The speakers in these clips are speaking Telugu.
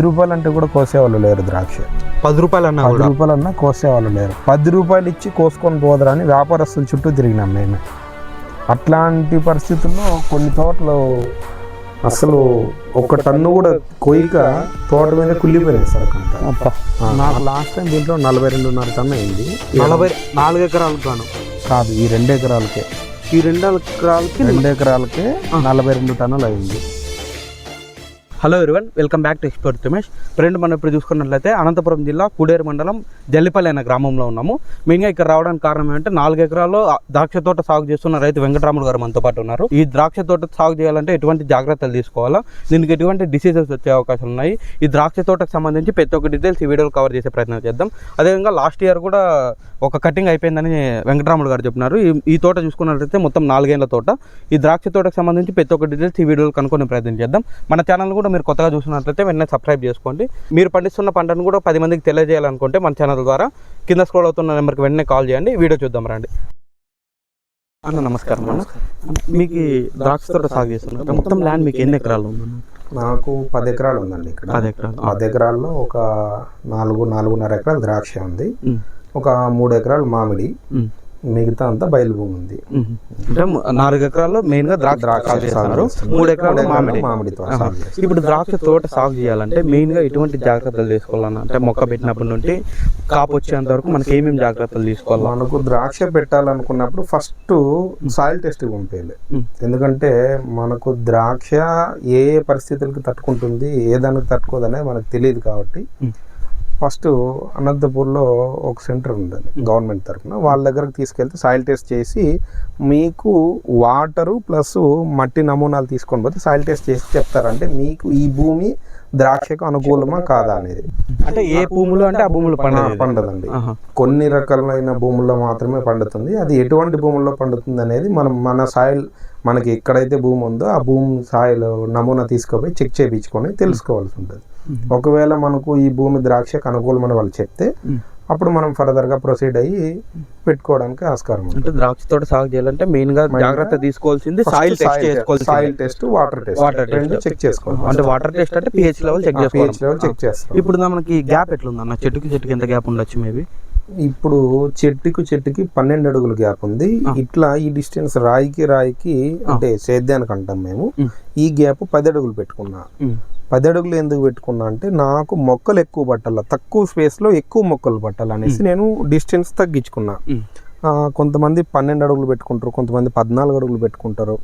రూపాయలు అంటే కూడా కోసేవాళ్ళు లేరు ద్రాక్ష. 10 రూపాయలు అన్నా 10 రూపాయలన్నా కోసేవాళ్ళు లేరు. 10 రూపాయలు ఇచ్చి కోసుకొని పోదరని వ్యాపారస్తుల చుట్టూ తిరిగినాం మేము. అట్లాంటి పరిస్థితుల్లో కొన్ని తోటలు అసలు ఒక టన్ను కూడా కొయ్యక తోట మీద కుళ్ళిపోయినాయి సార్. నాకు లాస్ట్ టైం దీంట్లో 42.5 టన్ను అయింది. 4 ఎకరాలకు గాను కాదు, ఈ 2 ఎకరాలకే. ఈ 2 ఎకరాలకే 42 టన్నులు అయింది. Hello everyone, welcome back to expert Ramesh. Friend, మనం ఇప్పుడు చూసుకున్నట్లయితే అనంతపురం జిల్లా కూడేరు మండలం జల్లిపల్లి అనే గ్రామంలో ఉన్నాము. మెయిన్గా ఇక్కడ రావడానికి కారణం ఏంటంటే 4 ఎకరాల్లో ద్రాక్ష తోట సాగు చేస్తున్న రైతు వెంకటరాములు గారు మనతో పాటు ఉన్నారు. ఈ ద్రాక్ష తోట సాగు చేయాలంటే ఎటువంటి జాగ్రత్తలు తీసుకోవాలా, దీనికి ఎటువంటి డిసీజెస్ వచ్చే అవకాశాలు ఉన్నాయి, ఈ ద్రాక్ష తోటకు సంబంధించి ప్రతి ఒక్క డీటెయిల్స్ ఈ వీడియోలో కవర్ చేసే ప్రయత్నం చేద్దాం. అదేవిధంగా లాస్ట్ ఇయర్ కూడా ఒక కటింగ్ అయిపోయిందని వెంకటరాములు గారు చెప్పినారు. ఈ తోట చూసుకున్నట్లయితే మొత్తం 4 ఏళ్ల తోట. ఈ ద్రాక్ష తోటకు సంబంధించి ప్రతి ఒక్క డీటెయిల్స్ ఈ వీడియోలో కనుక్కునే ప్రయత్నం చేద్దాం. మన ఛానల్ కూడా మీరు కొత్తగా చూసినట్లయితే వెంటనే సబ్స్క్రైబ్ చేసుకోండి. మీరు పండిస్తున్న పంటను కూడా 10 మందికి తెలియజేయాలనుకుంటే మన ఛానల్ ద్వారా కింద స్క్రోల్ అవుతున్న నెంబర్కి వెంటనే కాల్ చేయండి. వీడియో చూద్దాం రండి. అన్న నమస్కారం. అన్న, మీకు ద్రాక్ష తోట సాగు చేస్తున్నారు, మొత్తం ల్యాండ్ మీకు ఎన్ని ఎకరాలు ఉంది? నాకు 10 ఎకరాలు ఉందండి. ఇక్కడ 10 ఎకరాల్లో ఒక 4.5 ఎకరాలు ద్రాక్ష ఉంది, ఒక 3 ఎకరాలు మామిడి, మిగతా అంతా బయలు భూమి ఉంది. అంటే 4 ఎకరాల్లో మెయిన్ గా ద్రాక్ష చేస్తున్నారు, 3 ఎకరాలు మామిడితో. ఇప్పుడు ద్రాక్ష తోట సాగు చేయాలంటే మెయిన్ గా ఎటువంటి జాగ్రత్తలు తీసుకోవాలన్నా, అంటే మొక్క పెట్టినప్పటి నుండి కాపు వచ్చేంత వరకు మనకి ఏమేమి జాగ్రత్తలు తీసుకోవాలి? మనకు ద్రాక్ష పెట్టాలనుకున్నప్పుడు ఫస్ట్ సాయిల్ టెస్ట్ పంపేయాలి. ఎందుకంటే మనకు ద్రాక్ష ఏ పరిస్థితులకు తట్టుకుంటుంది, ఏ దానికి తట్టుకోదు అనేది మనకు తెలియదు. కాబట్టి ఫస్ట్ అనంతపూర్లో ఒక సెంటర్ ఉందండి గవర్నమెంట్ తరఫున, వాళ్ళ దగ్గరకు తీసుకెళ్తే సాయిల్ టెస్ట్ చేసి మీకు వాటరు ప్లస్ మట్టి నమూనాలు తీసుకొని పోతే సాయిల్ టెస్ట్ చేసి చెప్తారు. అంటే మీకు ఈ భూమి ద్రాక్షకు అనుకూలమా కాదా అనేది. అంటే ఏ భూములు అంటే ఆ భూములు పండదండి, కొన్ని రకాలైన భూముల్లో మాత్రమే పండుతుంది. అది ఎటువంటి భూముల్లో పండుతుంది అనేది మన సాయిల్, మనకి ఎక్కడైతే భూమి ఉందో ఆ భూమి సాయిల్ నమూనా తీసుకుపోయి చెక్ చేయించుకొని తెలుసుకోవాల్సి ఉంటుంది. ఒకవేళ మనకు ఈ భూమి ద్రాక్షకు అనుకూలమని వాళ్ళు చెప్తే అప్పుడు మనం ఫర్దర్ గా ప్రొసీడ్ అయ్యి పెట్టుకోవడానికి ఆస్కారం ఉంది. అంటే ద్రాక్ష తోట సాగు చేయాలంటే మెయిన్ గా జాగ్రత్త తీసుకోవాల్సింది soil test, water test check చేసుకోవాలి. అంటే వాటర్ టెస్ట్ అంటే pH లెవెల్ చెక్ చేసుకోవాలి. ఇప్పుడు మనకి గ్యాప్ ఎట్లుంది అన్న, చెట్టుకి ఎంత గ్యాప్ ఉండొచ్చు? మేబీ ఇప్పుడు చెట్టుకి 12 అడుగుల గ్యాప్ ఉంది. ఇట్లా ఈ డిస్టెన్స్ రాయికి అంటే సేద్యానికి అంటాం మేము, ఈ గ్యాప్ 10 అడుగులు పెట్టుకున్నా. 10 అడుగులు ఎందుకు పెట్టుకున్నా అంటే నాకు మొక్కలు ఎక్కువ పట్టాల, తక్కువ స్పేస్ లో ఎక్కువ మొక్కలు పట్టాలనేసి నేను డిస్టెన్స్ తగ్గించుకున్నా. కొంతమంది 12 అడుగులు పెట్టుకుంటారు, కొంతమంది 14 అడుగులు పెట్టుకుంటారు.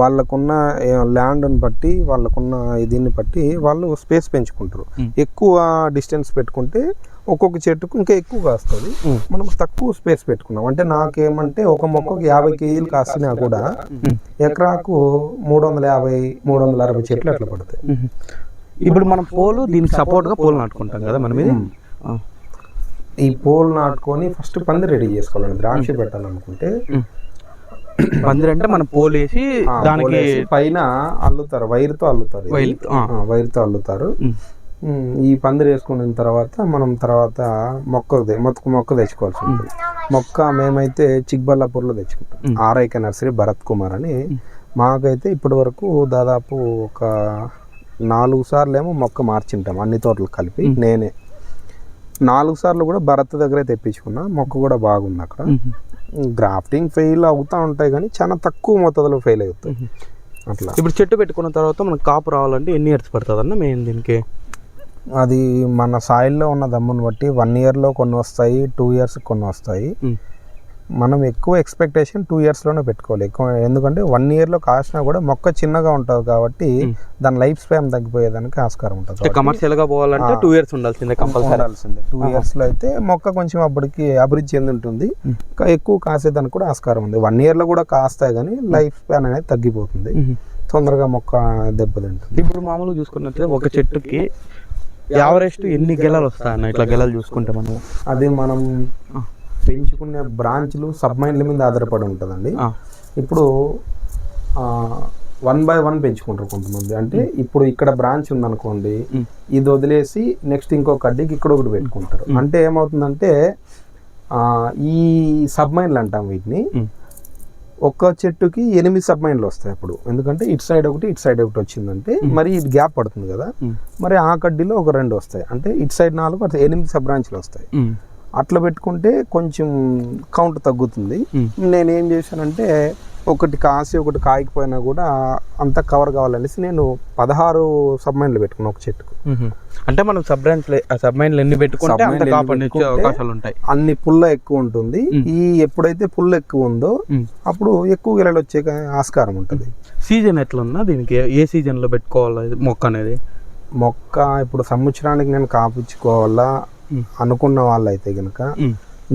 వాళ్ళకున్న ల్యాండ్ని బట్టి, వాళ్ళకున్న దీన్ని బట్టి వాళ్ళు స్పేస్ పెంచుకుంటారు. ఎక్కువ డిస్టెన్స్ పెట్టుకుంటే ఒక్కొక్క చెట్టుకు ఇంకా ఎక్కువ కాస్తుంది. మనం తక్కువ స్పేస్ పెట్టుకున్నాం అంటే నాకేమంటే ఒక మొక్కకు 50 కేజీలు కాస్తున్నా కూడా ఎకరాకు 350-360 చెట్లు అట్లా పడతాయి. ఇప్పుడు మనం పోలు దీనికి సపోర్ట్ గా పోలు నాటుకుంటాం కదా మనం. ఈ పోల్ నాటుకొని ఫస్ట్ పందిరి రెడీ చేసుకోవాలండి. ద్రాక్ష పెట్టాలనుకుంటే పందిరి అంటే మనం పోలు వేసి దానికి పైన అల్లుతారు, వైర్తో అల్లుతారు. ఈ పందిరి వేసుకున్న తర్వాత మనం మొక్క తెచ్చుకోవాల్సి ఉంటుంది. మొక్క మేమైతే చిక్బల్లాపూర్లో తెచ్చుకుంటాం, ఆర్ఐకే నర్సరీ, భరత్ కుమార్ అని. మాకైతే ఇప్పటి వరకు దాదాపు ఒక 4 సార్లు ఏమో మొక్క మార్చింటాం, అన్ని తోటలు కలిపి నేనే. 4 సార్లు కూడా భరత్ దగ్గరే తెప్పించుకున్నా. మొక్క కూడా బాగుంది. అక్కడ గ్రాఫ్టింగ్ ఫెయిల్ అవుతూ ఉంటాయి కానీ చాలా తక్కువ మొత్తంలో ఫెయిల్ అవుతాయి అట్లా. ఇప్పుడు చెట్టు పెట్టుకున్న తర్వాత మనకు కాపు రావాలంటే ఎన్ని ఇయర్స్ పడుతుంది అన్న మెయిన్ దీనికి? అది మన సాయిల్లో ఉన్న దమ్మును బట్టి 1 ఇయర్లో కొన్ని వస్తాయి, 2 ఇయర్స్ కొన్ని వస్తాయి. మనం ఎక్కువ ఎక్స్పెక్టేషన్ 2 ఇయర్స్లోనే పెట్టుకోవాలి ఎక్కువ. ఎందుకంటే 1 ఇయర్లో కాసినా కూడా మొక్క చిన్నగా ఉంటుంది కాబట్టి దాని లైఫ్ స్పాన్ తగ్గిపోయేదానికి ఆస్కారం ఉంటుంది. కమర్షియల్ గా పోవాలంటే 2 ఇయర్స్ ఉండాల్సిందే, కంపల్సరీ. 2 ఇయర్స్లో అయితే మొక్క కొంచెం అప్పటికి అభివృద్ధి చెంది ఉంటుంది, ఎక్కువ కాసేదానికి కూడా ఆస్కారం ఉంది. 1 ఇయర్లో కూడా కాస్తాయి కానీ లైఫ్ స్పాన్ అనేది తగ్గిపోతుంది, తొందరగా మొక్క దెబ్బతింటుంది. ఇప్పుడు మామూలుగా చూసుకున్నట్లయితే ఒక చెట్టుకి యావరేజ్ ఎన్ని గెలలు వస్తాయన్న ఇట్లా గెలలు చూసుకుంటే మనం? అది మనం పెంచుకునే బ్రాంచ్లు సబ్మైన్ల మీద ఆధారపడి ఉంటుందండి. ఇప్పుడు 1 by 1 పెంచుకుంటారు కొంతమంది. అంటే ఇప్పుడు ఇక్కడ బ్రాంచ్ ఉందనుకోండి, ఇది వదిలేసి నెక్స్ట్ ఇంకో కడ్డీకి ఇక్కడ ఒకటి పెట్టుకుంటారు. అంటే ఏమవుతుందంటే ఈ సబ్మైన్లు అంటాం వీటిని, ఒక్క చెట్టుకి 8 సబ్మైన్లు వస్తాయి అప్పుడు. ఎందుకంటే ఇటు సైడ్ ఒకటి ఒకటి వచ్చిందంటే మరి ఇది గ్యాప్ పడుతుంది కదా, మరి ఆ కడ్డీలో ఒక 2 వస్తాయి, అంటే ఇటు సైడ్ 4 అటు 8 సబ్ బ్రాంచ్లు వస్తాయి. అట్లా పెట్టుకుంటే కొంచెం కౌంట్ తగ్గుతుంది. నేనేం చేశానంటే ఒకటి కాసి ఒకటి కాయకపోయినా కూడా అంతా కవర్ కావాలనేసి నేను 16 సబ్మైన్లు పెట్టుకున్నాను ఒక చెట్టుకు. అంటే మనం సబ్మైన్లు ఎన్ని పెట్టుకుంటే అంత కాపాడే అవకాశాలు ఉంటాయి, అన్ని పుల్ల ఎక్కువ ఉంటుంది. ఈ ఎప్పుడైతే పుల్ల ఎక్కువ ఉందో అప్పుడు ఎక్కువ గెలలు వచ్చే ఆస్కారం ఉంటుంది. సీజన్ ఎట్లా ఉన్నా దీనికి ఏ సీజన్ లో పెట్టుకోవాలి మొక్క అనేది? మొక్క ఇప్పుడు సంవత్సరానికి నేను కాపించుకోవాలా అనుకున్న వాళ్ళు అయితే కనుక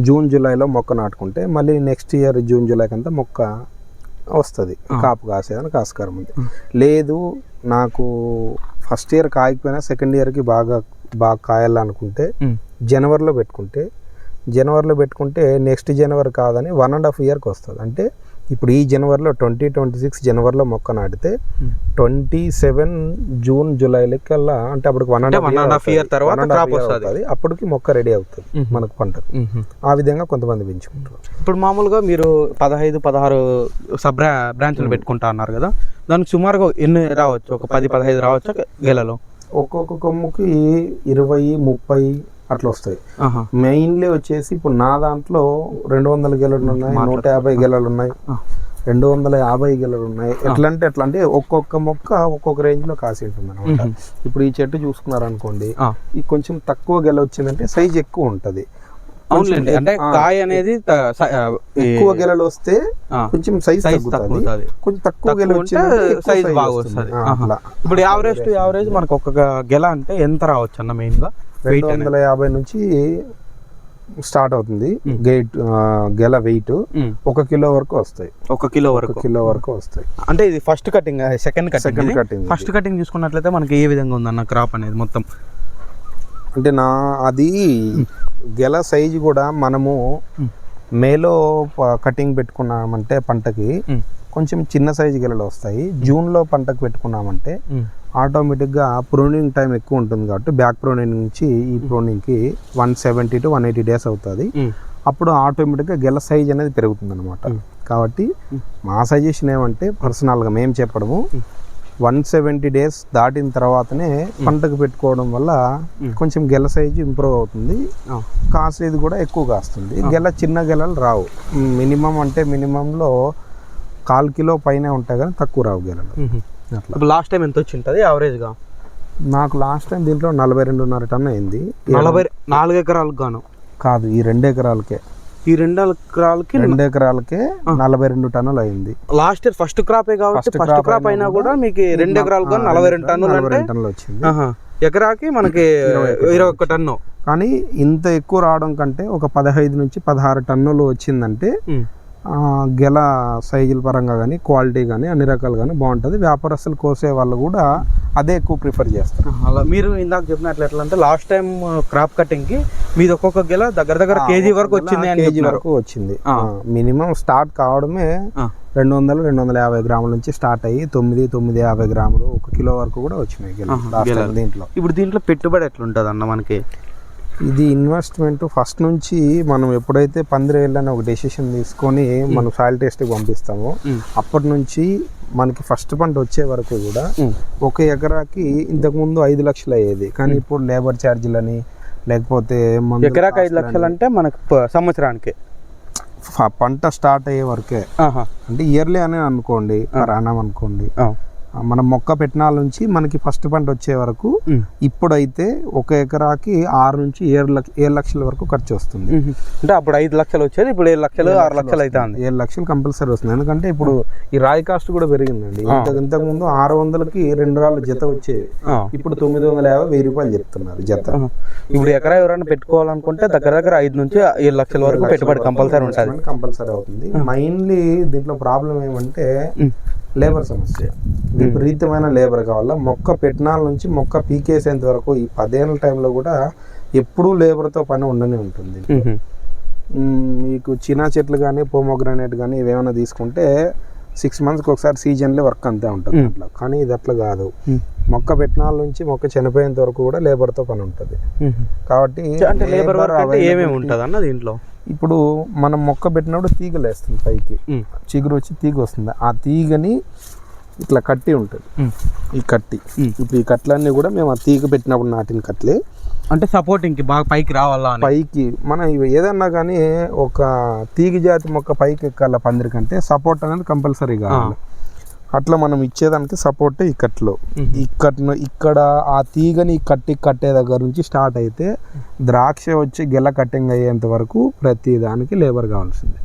జూన్ జూలైలో మొక్క నాటుకుంటే మళ్ళీ నెక్స్ట్ ఇయర్ జూన్ జూలైకి అంతా మొక్క వస్తుంది, కాపు కాసేదానికి ఆస్కారం ఉంది. లేదు నాకు ఫస్ట్ ఇయర్ కాయకపోయినా సెకండ్ ఇయర్కి బాగా కాయాలనుకుంటే జనవరిలో పెట్టుకుంటే నెక్స్ట్ జనవరి కాదని 1.5 ఇయర్కి వస్తుంది. అంటే ఇప్పుడు ఈ జనవరిలో 2026 జనవరిలో మొక్క నాటితే 27 జూన్ జూలైలకల్లా అంటే అప్పుడు 1.5 ఇయర్ తర్వాత క్రాప్ వస్తుంది, అప్పటికి మొక్క రెడీ అవుతుంది మనకు పంటకు. ఆ విధంగా కొంతమంది పెంచుకుంటారు. ఇప్పుడు మామూలుగా మీరు 15-16 సబ్ బ్రాంచ్లు పెట్టుకుంటా అన్నారు కదా, దానికి సుమారుగా ఎన్ని రావచ్చు? ఒక 10-15 రావచ్చు గెలలో? ఒక్కొక్క కొమ్ముకి 20-30 అట్లా వస్తాయి. మెయిన్లీ వచ్చేసి ఇప్పుడు నా దాంట్లో 200 గెలలు ఉన్నాయి, 150 గెలలు ఉన్నాయి, 250 గెలలు ఉన్నాయి. ఎట్లా అంటే ఒక్కొక్క మొక్క ఒక్కొక్క రేంజ్ లో కాసి ఉంటుంది అనమాట. ఇప్పుడు ఈ చెట్టు చూసుకున్నారు అనుకోండి, ఈ కొంచెం తక్కువ గెల వచ్చిందంటే సైజ్ ఎక్కువ ఉంటది. అంటే కాయ అనేది ఎక్కువ గెలలు వస్తే కొంచెం సైజ్ తగ్గుతుంది, కొంచెం తక్కువ గెల సైజ్ బాగా వస్తుంది. ఇప్పుడు యావరేజ్ మనకు ఒక గెల అంటే ఎంత రావచ్చు అన్న? మెయిన్ గా 250 నుంచి స్టార్ట్ అవుతుంది గెల వెయిట్. 1 కిలో వరకు వస్తాయి. 1 కిలో వరకు వస్తాయి. అంటే ఇది first cutting, second cutting. First cutting చూసుకున్నట్లయితే మనకి ఏ విధంగా ఉందన్న క్రాప్ అనేది మొత్తం? అంటే అది గెల సైజు కూడా మనము మేలో కటింగ్ పెట్టుకున్నామంటే పంటకి కొంచెం చిన్న సైజు గెలలు వస్తాయి. జూన్లో పంటకు పెట్టుకున్నామంటే ఆటోమేటిక్గా ప్రూనింగ్ టైం ఎక్కువ ఉంటుంది కాబట్టి బ్యాక్ ప్రూనింగ్ నుంచి ఈ ప్రూనింగ్కి 170 to 180 డేస్ అవుతుంది. అప్పుడు ఆటోమేటిక్గా గెల సైజ్ అనేది పెరుగుతుంది అనమాట. కాబట్టి మా సజెషన్ ఏమంటే పర్సనల్గా మేము చెప్పడము 170 డేస్ దాటిన తర్వాతనే పంటకు పెట్టుకోవడం వల్ల కొంచెం గెల సైజు ఇంప్రూవ్ అవుతుంది, కాసేది కూడా ఎక్కువ కాస్తుంది. చిన్న గెలలు రావు. మినిమంలో 1/4 కిలో పైన ఉంటాయి కానీ తక్కువ రావు గెలలు. లాస్ట్ టైం ఎంత వచ్చి ఉంటుంది యావరేజ్గా? నాకు లాస్ట్ టైం దీంట్లో 42.5 టన్ను అయింది. 4 ఎకరాలకు గాను కాదు, ఈ 2 ఎకరాలకే. ఈ 2 ఎకరాలకే 42 టన్నులు అయింది. లాస్ట్ ఇయర్ ఫస్ట్ క్రాపే కాబట్టి ఫస్ట్ క్రాప్ అయినా కూడా మీకు 2 ఎకరాలకు 42 టన్నులు వచ్చింది. ఎకరాకి మనకి 21 టన్ను. కానీ ఇంత ఎక్కువ రావడం కంటే ఒక 15 నుంచి 16 టన్నులు వచ్చిందంటే గెల సైజుల పరంగా కానీ క్వాలిటీ కానీ అన్ని రకాలు కానీ బాగుంటుంది. వ్యాపారస్తులు కోసే వాళ్ళు కూడా అదే ఎక్కువ ప్రిఫర్ చేస్తారు. అలా మీరు ఇందాక చెప్పినట్లు ఎట్లా అంటే లాస్ట్ టైం క్రాప్ కటింగ్కి మీది ఒక్కొక్క గెల దగ్గర కేజీ వరకు వచ్చింది. కేజీ వరకు వచ్చింది. మినిమం స్టార్ట్ కావడమే 200-250 గ్రాముల నుంచి స్టార్ట్ అయ్యి 950 గ్రాములు 1 కిలో వరకు కూడా వచ్చినాయి దీంట్లో. ఇప్పుడు దీంట్లో పెట్టుబడి ఎట్లుంటుంది అన్న మనకి? ఇది ఇన్వెస్ట్మెంట్ ఫస్ట్ నుంచి మనం ఎప్పుడైతే పందిరేళ్ళని ఒక డెసిషన్ తీసుకొని మనం సాయిల్ టెస్ట్కి పంపిస్తామో అప్పటి నుంచి మనకి ఫస్ట్ పంట వచ్చే వరకు కూడా 1 ఎకరాకి ఇంతకుముందు 5 లక్షలు అయ్యేది. కానీ ఇప్పుడు లేబర్ ఛార్జీలని లేకపోతే ఎకరాకి 5 లక్షలు అంటే మనకు సంవత్సరానికి పంట స్టార్ట్ అయ్యే వరకే. అంటే ఇయర్లీ అని అనుకోండి, ప్రాణం అనుకోండి. మనం మొక్క పెట్టినాల నుంచి మనకి ఫస్ట్ పంట వచ్చే వరకు ఇప్పుడైతే 1 ఎకరాకి 6 నుంచి 7 లక్షల వరకు ఖర్చు వస్తుంది. అంటే అప్పుడు 5 లక్షలు వచ్చేది, ఇప్పుడు 7 లక్షలు 6 లక్షలు అయితే 7 లక్షలు కంపల్సరీ వస్తుంది. ఎందుకంటే ఇప్పుడు ఈ రాయి కాస్ట్ కూడా పెరిగిందండి. ఇంతకు ముందు 600కి 2 రాళ్ళ జత వచ్చేవి, ఇప్పుడు 950-1000 రూపాయలు చెప్తున్నారు జత. ఇప్పుడు ఎకరా ఎవరైనా పెట్టుకోవాలనుకుంటే దగ్గర 5 నుంచి 7 లక్షల వరకు పెట్టుబడి కంపల్సరీ అవుతుంది. మైన్లీ దీంట్లో ప్రాబ్లం ఏమంటే లేబర్ సమస్య. విపరీతమైన లేబర్ కావాలా. మొక్క పెట్టినాల నుంచి మొక్క పీకేసేంత వరకు ఈ 10 ఏళ్ళ టైంలో కూడా ఎప్పుడూ లేబర్తో పని ఉండనే ఉంటుంది. మీకు చినా చెట్లు కానీ పోమోగ్రానేట్ కానీ ఇవేమైనా తీసుకుంటే 6 monthsకి ఒకసారి సీజన్లీ వర్క్ అంతే ఉంటుంది అట్లా. కానీ ఇది అట్లా కాదు, మొక్క పెట్టినాల నుంచి మొక్క చనిపోయేంత వరకు కూడా లేబర్తో పని ఉంటుంది. కాబట్టి అంటే లేబర్ వర్క్ అంటే ఏమేమి ఉంటుంది అన్న దీంట్లో? ఇప్పుడు మనం మొక్క పెట్టినప్పుడు తీగలు వేస్తుంది పైకి, చిగురు వచ్చి తీగ వస్తుంది. ఆ తీగని ఇట్లా కట్టి ఉంటుంది, ఈ కట్టి. ఇప్పుడు ఈ కట్లన్నీ కూడా మేము ఆ తీగ పెట్టినప్పుడు నాటిన కట్లే. అంటే సపోర్టింగ్కి బాగా పైకి రావాలా పైకి మనం ఇవి ఏదన్నా కానీ ఒక తీగ జాతి మొక్క పైకి ఎక్కాల పందిరి కంటే సపోర్ట్ అనేది కంపల్సరీ కావాలి. అట్లా మనం ఇచ్చేదానికి సపోర్ట్ ఈ కట్లో. ఇక్కడ ఆ తీగని కట్టే దగ్గర నుంచి స్టార్ట్ అయితే ద్రాక్ష వచ్చి గెల కట్టింగ్ అయ్యేంత వరకు ప్రతి దానికి లేబర్ కావాల్సింది.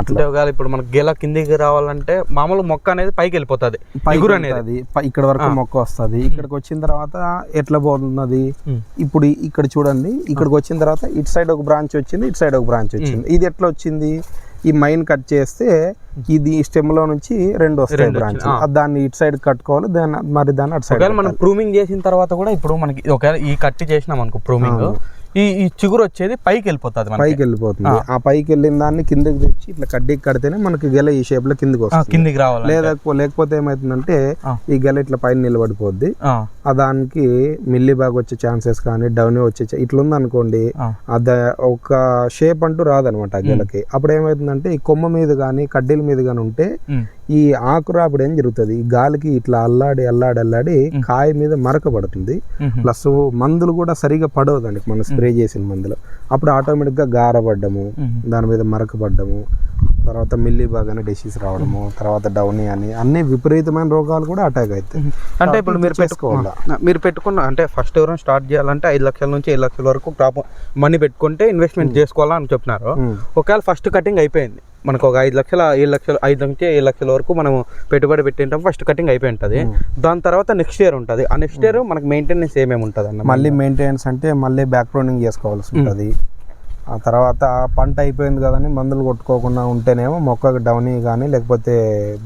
అంటే ఒకవేళ ఇప్పుడు మనకి గెల కిందికి రావాలంటే మామూలు మొక్క అనేది పైకి వెళ్ళిపోతుంది, ఇక్కడ వరకు మొక్క వస్తుంది. ఇక్కడికి వచ్చిన తర్వాత ఎట్లా పోతున్నది, ఇప్పుడు ఇక్కడ చూడండి, ఇక్కడికి వచ్చిన తర్వాత ఇటు సైడ్ ఒక బ్రాంచ్ వచ్చింది, ఇటు సైడ్ ఒక బ్రాంచ్ వచ్చింది. ఇది ఎట్లా వచ్చింది, ఈ మైన్ కట్ చేస్తే ఇది స్టెమ్ లో నుంచి 2 వస్తాయి బ్రాంచ్, దాన్ని ఇటు సైడ్ కట్టుకోవాలి, దాన్ని అటు సైడ్. మనం ప్రూమింగ్ చేసిన తర్వాత కూడా ఇప్పుడు మనకి ఒకవేళ ఈ కట్టి చేసినాం అనుకో ప్రూమింగ్, ఈ చిగురు వచ్చేది పైకి వెళ్ళిపోతుంది, పైకి వెళ్ళిపోతుంది. ఆ పైకి వెళ్ళిన దాన్ని కిందకి తెచ్చి ఇట్లా కడ్డీకి కడితేనే మనకి గెల ఈ షేప్ లో కిందకి వస్తుంది, కిందికి రావాలి. లేకపోతే ఏమైతుందంటే ఈ గెల ఇట్లా పైన నిలబడిపోద్ది. దానికి మిల్లీ బాగ్ వచ్చే ఛాన్సెస్ కానీ డౌన్ వచ్చే ఇట్లా ఉంది అనుకోండి, అది ఒక షేప్ అంటూ రాదనమాట ఆ గెలకి. అప్పుడు ఏమైతుందంటే ఈ కొమ్మ మీద కానీ కడ్డీల మీద కానీ ఉంటే ఈ ఆకురాపుడు ఏం జరుగుతుంది, ఈ గాలికి ఇట్లా అల్లాడి కాయ మీద మరక పడుతుంది. ప్లస్ మందులు కూడా సరిగా పడవు దానికి, మనం స్ప్రే చేసిన మందులు. అప్పుడు ఆటోమేటిక్గా గారపడ్డము, దాని మీద మరక పడ్డము, తర్వాత మిల్లీ బాగ్ అని డిసీజ్ రావడము, తర్వాత డౌనీ అని అన్ని విపరీతమైన రోగాలు కూడా అటాక్ అవుతాయి. అంటే ఇప్పుడు మీరు పెట్టుకున్న అంటే ఫస్ట్ ఎవరైనా స్టార్ట్ చేయాలంటే 5 లక్షల నుంచి 7 లక్షల వరకు క్రాప్ మనీ పెట్టుకుంటే ఇన్వెస్ట్మెంట్ చేసుకోవాలా అని చెప్తున్నారు. ఒకవేళ ఫస్ట్ కటింగ్ అయిపోయింది, మనకు ఒక 5 లక్షల 5 నుంచి 7 లక్షల వరకు మనం పెట్టుబడి పెట్టింటాం, ఫస్ట్ కటింగ్ అయిపోయి ఉంటుంది. దాని తర్వాత నెక్స్ట్ ఇయర్ ఉంటుంది. ఆ నెక్స్ట్ ఇయర్ మనకి మెయింటెనెన్స్ ఏమేమి ఉంటుంది అన్న? మళ్ళీ మెయింటెనెన్స్ అంటే మళ్ళీ బ్యాక్ ప్రూనింగ్ చేసుకోవాల్సి ఉంటుంది. ఆ తర్వాత పంట అయిపోయింది కదని మందులు కొట్టుకోకుండా ఉంటేనేమో మొక్కకు డౌనీ కానీ లేకపోతే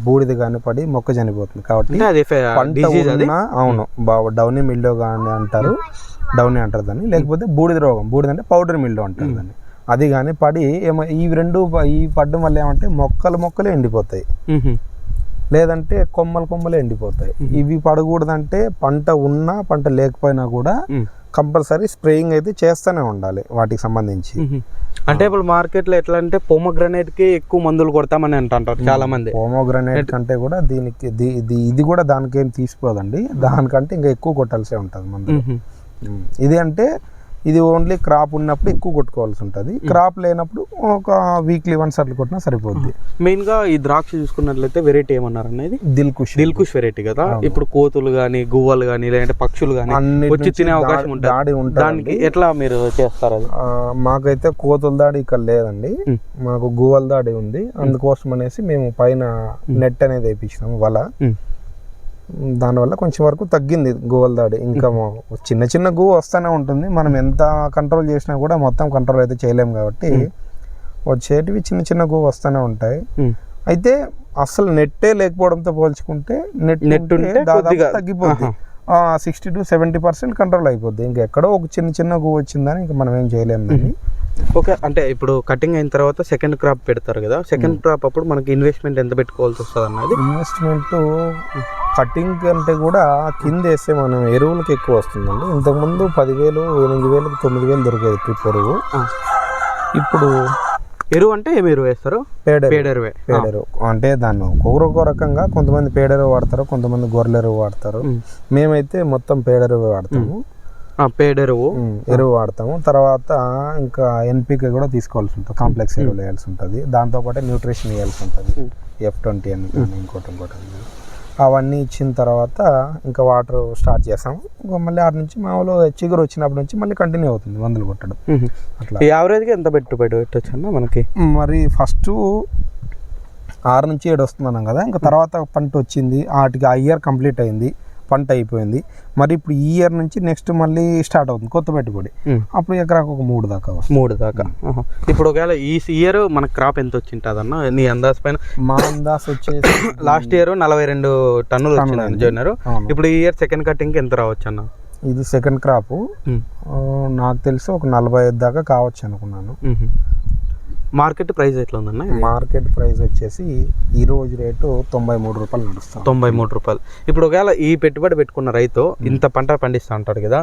బూడిది కానీ పడి మొక్క చనిపోతుంది. కాబట్టి పంట ఉన్నా అవును డౌనీ మిల్డో కానీ అంటారు, డౌనీ అంటారు దాన్ని, లేకపోతే బూడిద రోగం, బూడిద అంటే పౌడర్ మిల్డో అంటారు దాన్ని. అది కానీ పడి ఈ పడ్డం వల్ల ఏమంటే మొక్కలే ఎండిపోతాయి, లేదంటే కొమ్మలే ఎండిపోతాయి. ఇవి పడకూడదంటే పంట ఉన్నా పంట లేకపోయినా కూడా కంపల్సరీ స్ప్రేయింగ్ అయితే చేస్తూనే ఉండాలి వాటికి సంబంధించి. అంటే ఇప్పుడు మార్కెట్ లో ఎట్లా అంటే పోమోగ్రనేట్ కి ఎక్కువ మందులు కొడతామని అంటారు చాలా మంది. పోమోగ్రనేట్ కంటే కూడా దీనికి ఇది కూడా దానికి ఏం తీసిపోదండి, దానికంటే ఇంకా ఎక్కువ కొట్టాల్సే ఉంటుంది మందులు. ఇది అంటే ఇది ఓన్లీ క్రాప్ ఉన్నప్పుడు ఎక్కువ కొట్టుకోవాల్సి ఉంటుంది, క్రాప్ లేనప్పుడు ఒక వీక్లీ వన్స్ అట్లా కొట్టినా సరిపోద్ది. మెయిన్ గా ఈ ద్రాక్ష చూసుకున్నట్లయితే వెరైటీ ఏమన్నారు అనేది దిల్కుష్ వెరైటీ కదా. ఇప్పుడు కోతులు గానీ గువ్వలు గానీ లేదంటే పక్షులు గానీ వచ్చి తినే అవకాశం ఉంటుంది, దానికి ఎట్లా మీరు చేస్తారు? అది మాకైతే కోతుల దాడి ఇక్కడ లేదండి, మాకు గువ్వల దాడి ఉంది. అందుకోసం అనేసి మేము పైన నెట్ అనేది వేయించినాము, వల. దానివల్ల కొంచెం వరకు తగ్గింది గువ్వల దాడి. ఇంకా చిన్న గువ్వ వస్తూనే ఉంటుంది, మనం ఎంత కంట్రోల్ చేసినా కూడా మొత్తం కంట్రోల్ అయితే చేయలేము కాబట్టి వచ్చేటివి చిన్న గువ్వ వస్తూనే ఉంటాయి. అయితే అసలు నెట్టే లేకపోవడంతో పోల్చుకుంటే నెట్ దాదాపు తగ్గిపోద్ది, 60 to 70% కంట్రోల్ అయిపోద్ది. ఇంకా ఎక్కడో ఒక చిన్న గువ్వ వచ్చిందని ఇంకా మనం ఏం చేయలేము దాన్ని. ఓకే, అంటే ఇప్పుడు కటింగ్ అయిన తర్వాత సెకండ్ క్రాప్ పెడతారు కదా, సెకండ్ క్రాప్ అప్పుడు మనకి ఇన్వెస్ట్మెంట్ ఎంత పెట్టుకోవాల్సి వస్తుంది అన్నది? ఇన్వెస్ట్మెంట్ కటింగ్ కంటే కూడా కింద వేస్తే మనం ఎరువులకి ఎక్కువ వస్తుందండి. ఇంతకుముందు 10,000, 8,000, 9,000 దొరికేది ట్రిప్ ఎరువు. ఇప్పుడు ఎరువు అంటే ఏమి ఎరువు వేస్తారు? పేడెరువు అంటే దాన్ని ఒక్కొక్క రకంగా, కొంతమంది పేడెరువు వాడతారు, కొంతమంది గొర్రెల ఎరువు వాడతారు. మేమైతే మొత్తం పేడెరువు వాడతాము, ఎరువు వాడతాము. తర్వాత ఇంకా NPK కూడా తీసుకోవాల్సి ఉంటుంది, కాంప్లెక్స్ ఎరువులు వేయాల్సి ఉంటుంది. దాంతోపాటు న్యూట్రిషన్ వేయాల్సి ఉంటుంది, F20 అని కానీ ఇంకోటి అవన్నీ ఇచ్చిన తర్వాత ఇంకా వాటర్ స్టార్ట్ చేస్తాము. మళ్ళీ ఆడ నుంచి మామూలు చిగురు వచ్చినప్పటి నుంచి మళ్ళీ కంటిన్యూ అవుతుంది మందులు కొట్టడం. అట్లా యావరేజ్గా ఎంత పెట్టుబడి పెట్టచ్చు అన్న మనకి? మరి ఫస్ట్ 6 నుంచి 7 వస్తున్నాం కదా, ఇంకా తర్వాత పంట వచ్చింది, వాటికి ఆ ఇయర్ కంప్లీట్ అయింది, పంట అయిపోయింది. మరి ఇప్పుడు ఈ ఇయర్ నుంచి నెక్స్ట్ మళ్ళీ స్టార్ట్ అవుతుంది కొత్త పెట్టుబడి. అప్పుడు ఎకరాకు ఒక 3 దాకా. ఇప్పుడు ఒకవేళ ఈ ఇయర్ మన క్రాప్ ఎంత వచ్చింటుంది అన్న నీ అందాజ పైన? మా అందాజ వచ్చేసి లాస్ట్ ఇయర్ 42 టన్నులు వచ్చింది జోనర్. ఇప్పుడు ఈ ఇయర్ సెకండ్ కటింగ్ ఎంత రావచ్చు అన్న? ఇది సెకండ్ క్రాప్, నాకు తెలిసి ఒక 45 దాకా కావచ్చు అనుకున్నాను. మార్కెట్ ప్రైస్ ఎట్లా ఉందన్న? మార్కెట్ ప్రైస్ వచ్చేసి ఈ రోజు రేటు 93 రూపాయలు నడుస్తుంది. 93 రూపాయలు. ఇప్పుడు ఒకవేళ ఈ పెట్టుబడి పెట్టుకున్న రైతు ఇంత పంట పండిస్తూ ఉంటాడు కదా,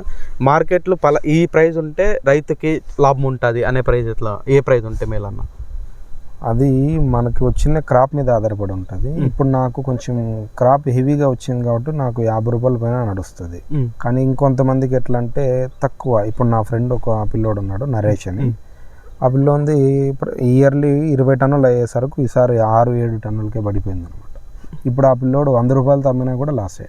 మార్కెట్లో ఈ ప్రైస్ ఉంటే రైతుకి లాభం ఉంటుంది అనే ప్రైస్ ఎట్లా, ఏ ప్రైస్ ఉంటే మేలన్న? అది మనకి వచ్చిన క్రాప్ మీద ఆధారపడి ఉంటుంది. ఇప్పుడు నాకు కొంచెం క్రాప్ హెవీగా వచ్చింది కాబట్టి నాకు 50 రూపాయల పైన నడుస్తుంది. కానీ ఇంకొంతమందికి ఎట్లా అంటే తక్కువ. ఇప్పుడు నా ఫ్రెండ్ ఒక పిల్లోడు ఉన్నాడు, నరేష్ అని. ఆ పిల్లోంది ఇయర్లీ 20 టన్నులు అయ్యేసరికి ఈసారి 6-7 టన్నులకే పడిపోయింది అనమాట. ఇప్పుడు ఆ పిల్లోడు 100 రూపాయలు తమ్మినా కూడా లాసే.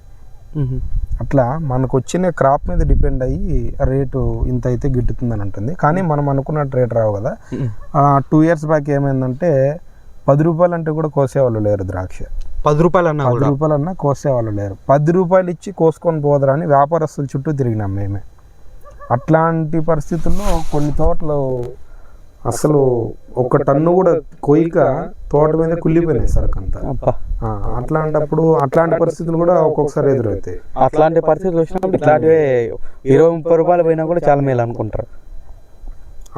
అట్లా మనకు వచ్చిన క్రాప్ మీద డిపెండ్ అయ్యి రేటు ఇంత అయితే గిట్టుతుందని ఉంటుంది. కానీ మనం అనుకున్నట్టు రేట్ రావు కదా. 2 years బ్యాక్ ఏమైందంటే 10 రూపాయలు అంటే కూడా కోసేవాళ్ళు లేరు ద్రాక్ష. 10 రూపాయలు అన్నా కోసేవాళ్ళు లేరు. 10 రూపాయలు ఇచ్చి కోసుకొని పోదరా అని వ్యాపారస్తుల చుట్టూ తిరిగినాం మేమే. అట్లాంటి పరిస్థితుల్లో కొన్ని తోటలు అసలు ఒక టన్ను కూడా కొయ్యక తోట మీద కుళ్ళిపోయినాయి సరుకంతా. అట్లాంటి పరిస్థితులు కూడా ఒక్కొక్కసారి ఎదురవుతాయి. అట్లాంటి పరిస్థితులు వచ్చినప్పుడు ఇట్లాంటివి 20-30 రూపాయలు పోయినా కూడా చాలా మేలు అనుకుంటారు.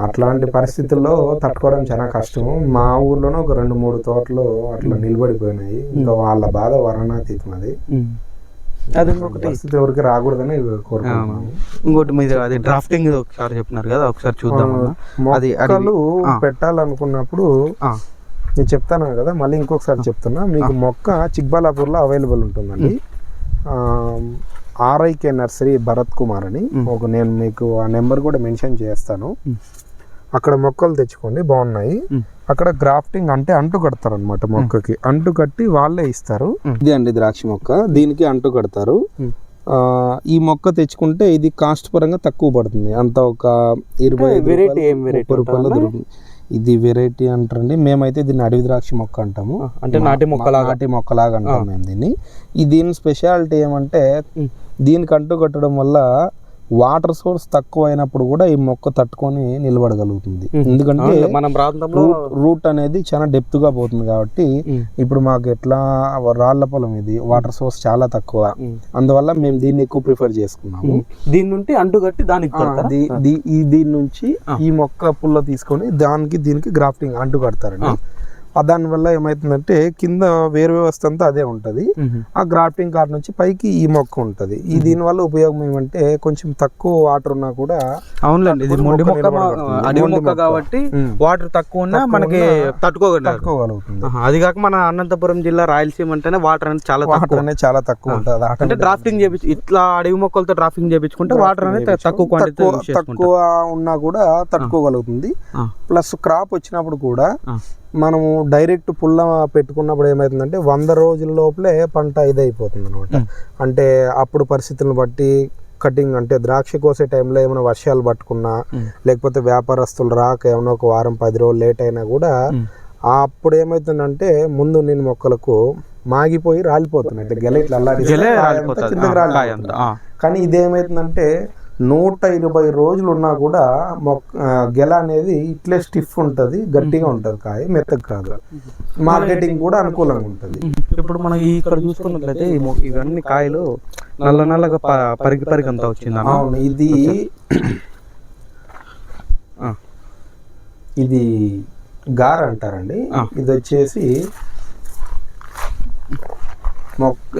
అట్లాంటి పరిస్థితుల్లో తట్టుకోవడం చాలా కష్టం. మా ఊర్లోనే ఒక 2-3 తోటలు అట్లా నిలబడిపోయినాయి. ఇంకా వాళ్ళ బాధ వర్ణనాతీతం. అది పరిస్థితి ఎవరికి రాకూడదని కోరుకుంటున్నాను. ఇంకోటి మీద అది డ్రాఫ్టింగ్ ఒకసారి చెప్పినారు కదా, ఒకసారి చూద్దాం. మొక్కలు పెట్టాలనుకున్నప్పుడు నేను చెప్తాను కదా, మళ్ళీ ఇంకొకసారి చెప్తున్నా. మీకు మొక్క చిక్బల్లాపూర్లో అవైలబుల్ ఉంటుందండి. RIK నర్సరీ భరత్ కుమార్ అని నేను మీకు ఆ నెంబర్ కూడా మెన్షన్ చేస్తాను. అక్కడ మొక్కలు తెచ్చుకోండి, బాగున్నాయి. అక్కడ గ్రాఫ్టింగ్ అంటే అంటు కడతారు అనమాట. మొక్కకి అంటు కట్టి వాళ్ళే ఇస్తారు. ఇది అండి ద్రాక్ష మొక్క, దీనికి అంటు కడతారు. ఈ మొక్క తెచ్చుకుంటే ఇది కాస్ట్ పరంగా తక్కువ పడుతుంది. అంత ఒక 20 రూపాయలు దొరుకుతుంది. ఇది వెరైటీ అంటారండి. మేమైతే దీన్ని అడవి ద్రాక్ష మొక్క అంటాము. అంటే నాటి మొక్కలాగా అంటాం మేము దీన్ని. దీని స్పెషాలిటీ ఏమంటే దీనికి అంటు కట్టడం వల్ల వాటర్ సోర్స్ తక్కువ అయినప్పుడు కూడా ఈ మొక్క తట్టుకొని నిలబడగలుగుతుంది. ఎందుకంటే మన ప్రాంతంలో రూట్ అనేది చాలా డెప్త్ గా పోతుంది కాబట్టి. ఇప్పుడు మాకు ఎట్లా రాళ్ల పొలం, ఇది వాటర్ సోర్స్ చాలా తక్కువ, అందువల్ల మేము దీన్ని ఎక్కువ ప్రిఫర్ చేసుకున్నాము. దీని నుండి అంటు కట్టి దానికి దీని నుంచి ఈ మొక్క పుల్ల తీసుకొని దీనికి గ్రాఫ్టింగ్ అంటు కడతారండి. దానివల్ల ఏమైతుందంటే కింద వేరు వ్యవస్థ అంతా అదే ఉంటది. ఆ గ్రాఫ్టింగ్ కార్డ్ నుంచి పైకి ఈ మొక్క ఉంటది. దీనివల్ల ఉపయోగం ఏమంటే కొంచెం తక్కువ వాటర్ ఉన్నా కూడా, అవునులేండి ఇది మొండి మొక్క కాబట్టి వాటర్ తక్కువ ఉన్నా మనకి తట్టుకోగలుగుతుంది. అది కాక మన అనంతపురం జిల్లా రాయలసీమ అంటేనే వాటర్ అనేది చాలా తక్కువ ఉంటుంది. అంటే డ్రాఫ్టింగ్ చేపించి ఇట్లా అడవి మొక్కలతో డ్రాఫ్టింగ్ చేపించుకుంటే వాటర్ అనేది తక్కువ ఉన్నా కూడా తట్టుకోగలుగుతుంది. ప్లస్ క్రాప్ వచ్చినప్పుడు కూడా మనము డైరెక్ట్ పుల్ల పెట్టుకున్నప్పుడు ఏమవుతుందంటే 100 రోజుల లోపలే పంట ఇదైపోతుంది అనమాట. అంటే అప్పుడు పరిస్థితులను బట్టి కటింగ్, అంటే ద్రాక్ష కోసే టైంలో ఏమైనా వర్షాలు పట్టుకున్నా, లేకపోతే వ్యాపారస్తులు రాక ఏమైనా ఒక వారం 10 రోజులు లేట్ అయినా కూడా అప్పుడు ఏమవుతుందంటే ముందు నేను మొక్కలకు మాగిపోయి రాలిపోతున్నాయి. గెల ఇట్లా కిందకి రాలి. కానీ ఇదేమైతుందంటే 120 రోజులు ఉన్నా కూడా గెల అనేది ఇట్లే స్టిఫ్ ఉంటుంది, గట్టిగా ఉంటుంది, కాయ మెత్తగా కాదు. మార్కెటింగ్ కూడా అనుకూలంగా ఉంటుంది. ఇప్పుడు మనం ఇక్కడ చూసుకున్నట్లయితే ఇవన్నీ కాయలు నల్లగా పరిగి అంతా వచ్చింది. అవును, ఇది గార అంటారండి. ఇది వచ్చేసి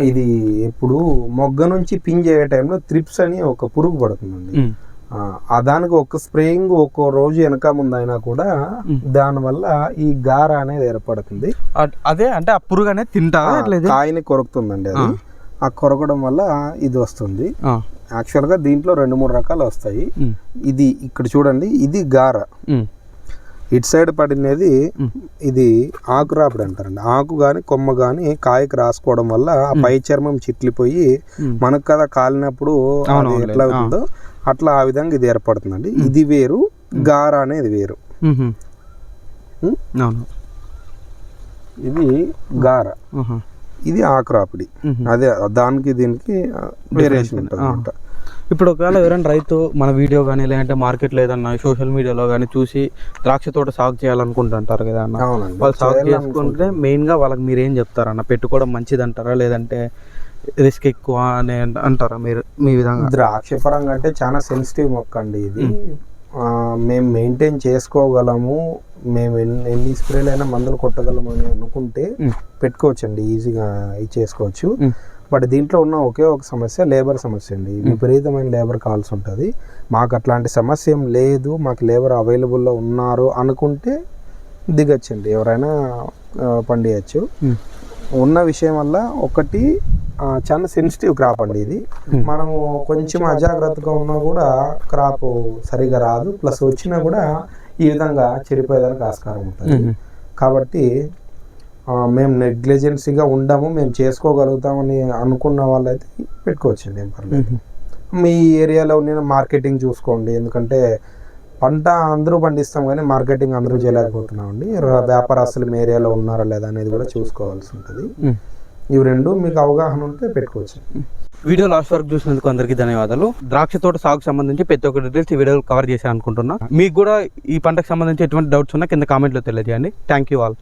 ఇది ఎప్పుడు మొగ్గ నుంచి పింజ్ అయ్యే టైంలో త్రిప్స్ అని ఒక పురుగు పడుతుందండి. దానికి ఒక స్ప్రేయింగ్ ఒక్కో రోజు వెనక ముందు అయినా కూడా దానివల్ల ఈ గార అనేది ఏర్పడుతుంది. అదే అంటే ఆ పురుగు అనేది తింటా కాయని కొరుకుతుందండి. అది ఆ కొరకడం వల్ల ఇది వస్తుంది. యాక్చువల్గా దీంట్లో 2-3 రకాలు వస్తాయి. ఇది ఇక్కడ చూడండి, ఇది గార. ఇటు సైడ్ పడినది ఇది ఆకు రాపిడి అంటారండి. ఆకు కానీ కొమ్మ కానీ కాయకి రాసుకోవడం వల్ల ఆ పై చర్మం చిట్లిపోయి మనకు కదా కాలినప్పుడు ఎట్లా అవుతుందో అట్లా ఆ విధంగా ఇది ఏర్పడుతుందండి. ఇది వేరు, గార అనేది వేరు. ఇది గార, ఇది ఆకు రాపిడి. అదే దానికి దీనికి వేరియేషన్ ఉంటుంది అనమాట. ఇప్పుడు ఒకవేళ ఎవరైనా రైతు మన వీడియో కానీ లేదంటే మార్కెట్లో ఏదన్నా సోషల్ మీడియాలో కానీ చూసి ద్రాక్ష తోట సాగు చేయాలనుకుంటుంటారు కదా అన్న, వాళ్ళు సాగు చేసుకుంటే మెయిన్గా వాళ్ళకి మీరు ఏం చెప్తారన్న? పెట్టుకోవడం మంచిది అంటారా, లేదంటే రిస్క్ ఎక్కువ అని అంటారా మీరు మీ విధంగా? ద్రాక్ష పరంగా అంటే చాలా సెన్సిటివ్ మొక్క అండి ఇది. మేము మెయింటైన్ చేసుకోగలము, మేము ఎన్ని స్ప్రేలు అయినా మందులు కొట్టగలము అని అనుకుంటే పెట్టుకోవచ్చండి, ఈజీగా ఇది చేసుకోవచ్చు. బట్ దీంట్లో ఉన్న ఒకే ఒక సమస్య లేబర్ సమస్య అండి. విపరీతమైన లేబర్ కావాల్సి ఉంటుంది. మాకు అట్లాంటి సమస్య ఏం లేదు, మాకు లేబర్ అవైలబుల్లో ఉన్నారు అనుకుంటే దిగచ్చండి, ఎవరైనా పండియచ్చు. ఉన్న విషయం వల్ల ఒకటి చాలా సెన్సిటివ్ క్రాప్ అండి ఇది. మనము కొంచెం అజాగ్రత్తగా ఉన్నా కూడా క్రాప్ సరిగా రాదు, ప్లస్ వచ్చినా కూడా ఈ విధంగా చెడిపోయేదానికి ఆస్కారం ఉంటుంది. కాబట్టి మేము నెగ్లిజెన్సీగా ఉండము, మేము చేసుకోగలుగుతామని అనుకున్న వాళ్ళైతే పెట్టుకోవచ్చండి, ఏం పర్లేదు. మీ ఏరియాలో నేను మార్కెటింగ్ చూసుకోండి, ఎందుకంటే పంట అందరూ పండిస్తాం కానీ మార్కెటింగ్ అందరూ చేయలేకపోతున్నామండి. వ్యాపారస్తులు మీ ఏరియాలో ఉన్నారా లేదా అనేది కూడా చూసుకోవాల్సి ఉంటుంది. ఇవి రెండు మీకు అవగాహన ఉంటే పెట్టుకోవచ్చు. వీడియో లాస్ట్ వరకు చూసినందుకు అందరికీ ధన్యవాదాలు. ద్రాక్ష తోట సాగుకు సంబంధించి ప్రతి ఒక్క డీటెయిల్స్ ఈ వీడియోలో కవర్ చేశాను అనుకుంటున్నా. మీకు కూడా ఈ పంటకు సంబంధించి ఎటువంటి డౌట్స్ ఉన్నా కింద కామెంట్లో తెలియజేయండి. Thank you all.